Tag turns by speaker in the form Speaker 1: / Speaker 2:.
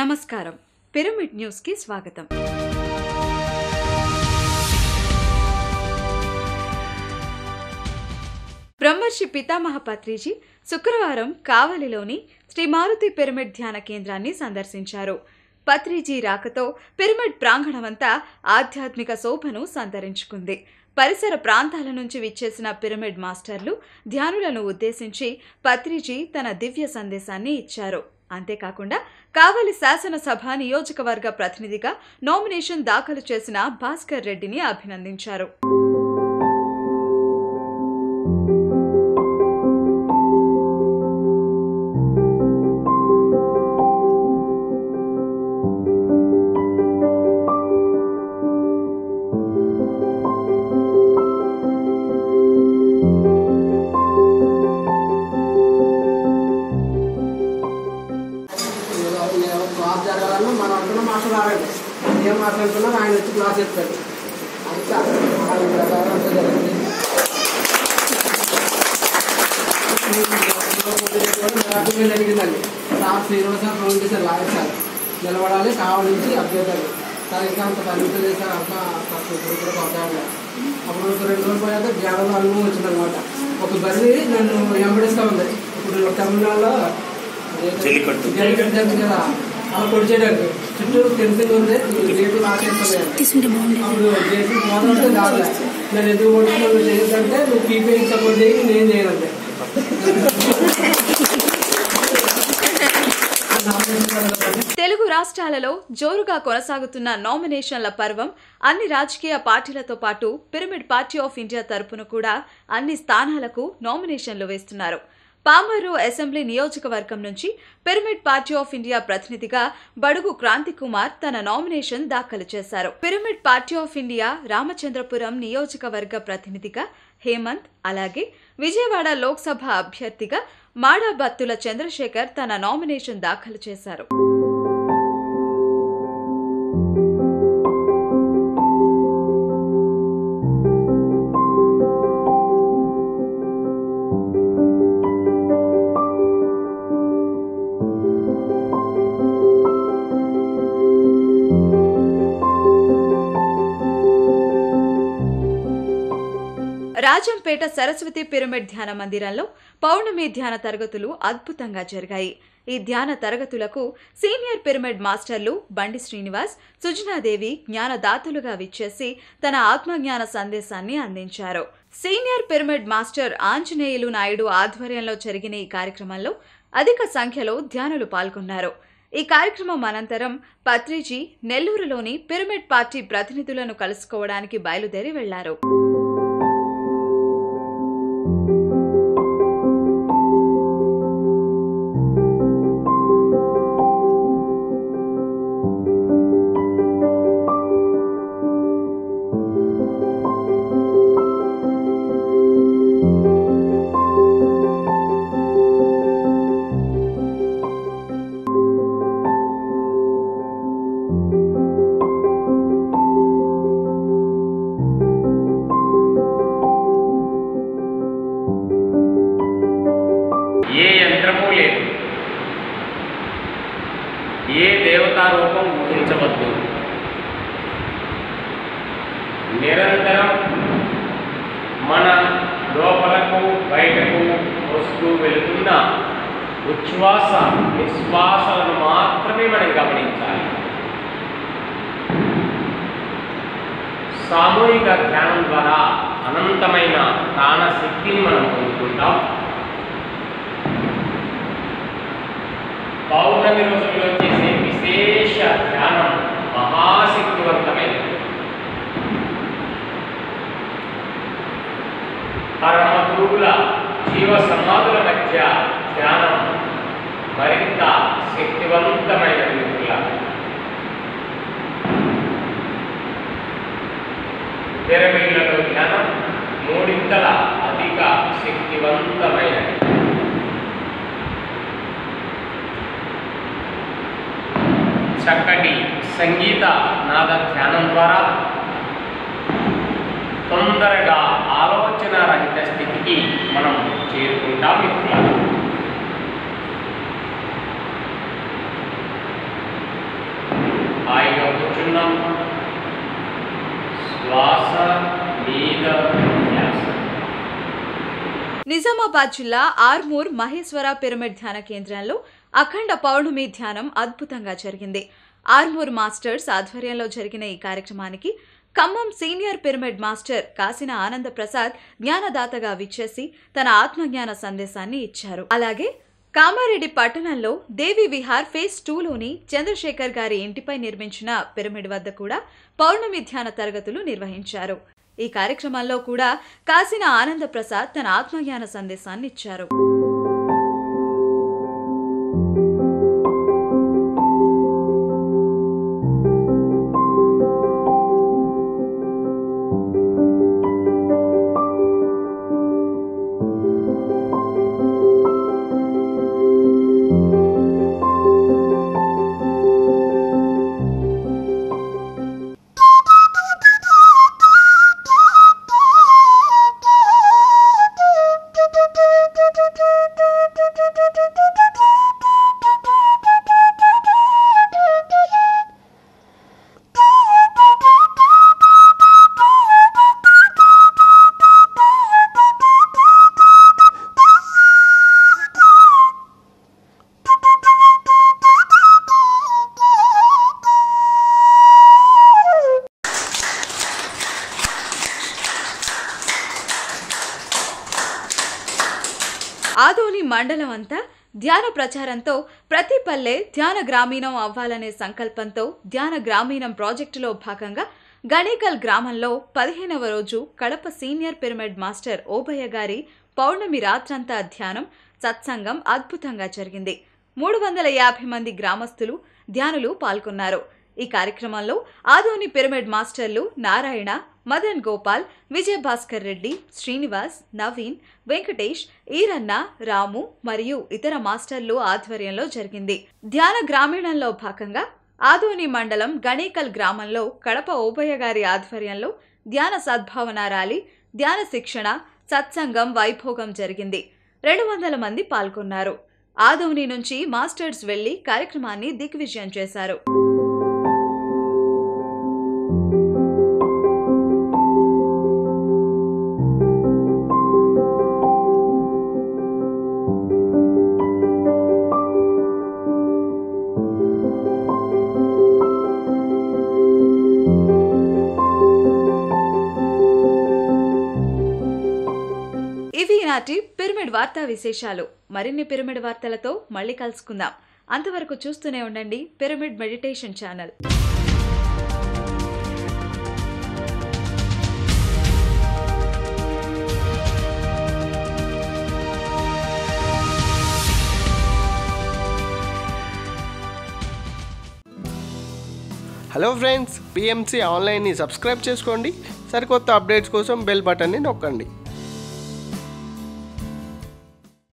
Speaker 1: నమస్కారం. Pyramid news కి స్వాగతం. బ్రహ్మర్షి పితామహ పత్రిజీ శుక్రవారం కావలిలోని శ్రీ మారుతి పిరమిడ్ ధ్యాన కేంద్రాన్ని సందర్శించారు. పత్రిజీ రాకతో పిరమిడ్ ప్రాంగణమంతా ఆధ్యాత్మిక శోభను సంతరించుకుంది. పరిసర ప్రాంతాల నుంచి విచ్చేసిన పిరమిడ్ మాస్టర్లు ధ్యానులను ఉద్దేశించి పత్రిజీ తన దివ్య సందేశాన్ని ఇచ్చారు. అంతేకాకుండా కావలి శాసనసభ నియోజకవర్గ ప్రతినిధిగా నామినేషన్ దాఖలు చేసిన భాస్కర్ రెడ్డిని అభినందించారు.
Speaker 2: క్లాస్ జరగాలన్నా మనం అంటున్నా మాస్టర్ రారండి. ఏం మాట్లాడుతున్నా ఆయన వచ్చి క్లాస్ చెప్తాడు. అంతా జరిగింది. జరిగిందండి. సార్ శ్రీనివాస ఫోన్ చేశారు, లాయర్ సార్ నిలబడాలి కావాలని అభ్యర్థాలు సార్ ఇంకా అంత పర్మిషన్ చేశారు. అంతా కూడా కొట్టాలి. అప్పుడు ఒక 2 రోజులు పోయాక జ్ఞానంలో అనుభవం వచ్చిందనమాట. ఒక బర్రీ నన్ను వెంబడిస్తూ ఉంది. ఇప్పుడు తమిళనాడులో జల్లికట్టు జరిగింది కదా, అలా పొడిచేయడానికి చుట్టూ తెలిసింది ఉంది. జేపీ ఆశిస్తున్నాయి. అప్పుడు జేపీ మోదంటే కాదు, నేను ఎందుకు పొడుచుకున్నాను చేయొద్దంటే నువ్వు కీపేకి సపోర్ట్ చేయి, నేను చేయనంటే.
Speaker 1: తెలుగు రాష్ట్రాలలో జోరుగా కొనసాగుతున్న నామినేషన్ల పర్వం అన్ని రాజకీయ పార్టీలతో పాటు పిరమిడ్ పార్టీ ఆఫ్ ఇండియా తరపున కూడా అన్ని స్థానాలకు నామినేషన్లు వేస్తున్నారు. పామరు అసెంబ్లీ నియోజకవర్గం నుంచి పిరమిడ్ పార్టీ ఆఫ్ ఇండియా ప్రతినిధిగా బడుగు క్రాంతి కుమార్ తన నామినేషన్ దాఖలు చేశారు. Pyramid party of India Ramachandrapuram నియోజకవర్గ ప్రతినిధిగా హేమంత్, అలాగే విజయవాడ లోక్సభ అభ్యర్థిగా మాడాబత్తుల చంద్రశేఖర్ తన నామినేషన్ దాఖలు చేశారు. రాజంపేట సరస్వతి పిరమిడ్ ధ్యాన మందిరంలో పౌర్ణమి ధ్యాన తరగతులు అద్భుతంగా జరిగాయి. ఈ ధ్యాన తరగతులకు సీనియర్ పిరమిడ్ మాస్టర్లు బండి శ్రీనివాస్, సుజనాదేవి జ్ఞానదాతలుగా విచ్చేసి తన ఆత్మజ్ఞాన సందేశాన్ని అందించారు. Senior pyramid master Anjaneyulu Naidu ఆధ్వర్యంలో జరిగిన ఈ కార్యక్రమంలో అధిక సంఖ్యలో ధ్యానులు పాల్గొన్నారు. ఈ కార్యక్రమం అనంతరం పత్రిజీ నెల్లూరులోని పిరమిడ్ పార్టీ ప్రతినిధులను కలుసుకోవడానికి బయలుదేరి వెళ్లారు.
Speaker 3: ఏ యంత్రము లేదు, ఏ దేవతారూపం ఊహించవద్దు. నిరంతరం మన లోపలకు బయటకు వస్తూ వెళుతున్న ఉచ్ఛ్వాస నిశ్వాసాలను మాత్రమే మనం గమనించాలి. సామూహిక ధ్యానం ద్వారా అనంతమైన ప్రాణ శక్తిని మనం పొందుకుంటాం. పౌర్ణమి రోజుల్లో చేసే విశేష ధ్యానం మహాశక్తివంతమైనది. పరమగురువుల జీవ సమాధుల మధ్య ధ్యానం మరింత శక్తివంతమైనది. పిరమిడ్లలో ధ్యానం 3 అధిక శక్తివంతమైనది. చక్కటి సంగీత నాద ధ్యానం ద్వారా తొందరగా ఆలోచన రహిత స్థితికి మనం చేరుకుంటాం మిత్రులారా.
Speaker 1: నిజామాబాద్ జిల్లా ఆర్మూర్ మహేశ్వర పిరమిడ్ ధ్యాన కేంద్రంలో అఖండ పౌర్ణమి ధ్యానం అద్భుతంగా జరిగింది. ఆర్మూర్ మాస్టర్స్ ఆధ్వర్యంలో జరిగిన ఈ కార్యక్రమానికి ఖమ్మం సీనియర్ పిరమిడ్ మాస్టర్ కాసిన ఆనంద ప్రసాద్ జ్ఞానదాతగా విచ్చేసి తన ఆత్మజ్ఞాన సందేశాన్ని ఇచ్చారు. అలాగే కామారెడ్డి పట్టణంలో దేవి విహార్ ఫేజ్ 2లోని చంద్రశేఖర్ గారి ఇంటిపై నిర్మించిన పిరమిడ్ వద్ద కూడా పౌర్ణమి ధ్యాన తరగతులు నిర్వహించారు. ఈ కార్యక్రమంలో కూడా కాసిన ఆనంద ప్రసాద్ తన ఆత్మజ్ఞాన సందేశాన్ని ఇచ్చారు. ఆదోని మండలం అంతా ధ్యాన ప్రచారంతో ప్రతి పల్లె ధ్యాన గ్రామీణం అవ్వాలనే సంకల్పంతో ధ్యాన గ్రామీణం ప్రాజెక్టులో భాగంగా గణేకల్ గ్రామంలో 15వ రోజు Kadapa senior pyramid master Obaiah గారి పౌర్ణమి రాత్రంతా ధ్యానం సత్సంగం అద్భుతంగా జరిగింది. 350 మంది గ్రామస్తులు ధ్యానులు పాల్గొన్నారు. ఈ కార్యక్రమంలో ఆదోని పిరమిడ్ మాస్టర్లు నారాయణ, మదన్ గోపాల్, విజయభాస్కర్ రెడ్డి, శ్రీనివాస్, నవీన్, వెంకటేష్, ఈరన్న, రాము మరియు ఇతర మాస్టర్లు ఆధ్వర్యంలో జరిగింది. ధ్యాన గ్రామీణంలో భాగంగా ఆదోని మండలం గణేకల్ గ్రామంలో కడప ఓబయ్య గారి ఆధ్వర్యంలో ధ్యాన సద్భావన ర్యాలీ, ధ్యాన శిక్షణ, సత్సంగం వైభోగం జరిగింది. 200 మంది పాల్గొన్నారు. ఆదోని నుంచి మాస్టర్స్ వెళ్లి కార్యక్రమాన్ని దిగ్విజయం చేశారు. ఇవి ఈనాటి పిరమిడ్ వార్తా విశేషాలు. మరిన్ని పిరమిడ్ వార్తలతో మళ్ళీ కలుసుకుందాం. అంతవరకు చూస్తూనే ఉండండి pyramid meditation channel.
Speaker 4: Hello friends, PMC ఆన్లైన్ని సబ్స్క్రైబ్ చేసుకోండి. సరికొత్త అప్డేట్స్ కోసం బెల్ బటన్ని నొక్కండి.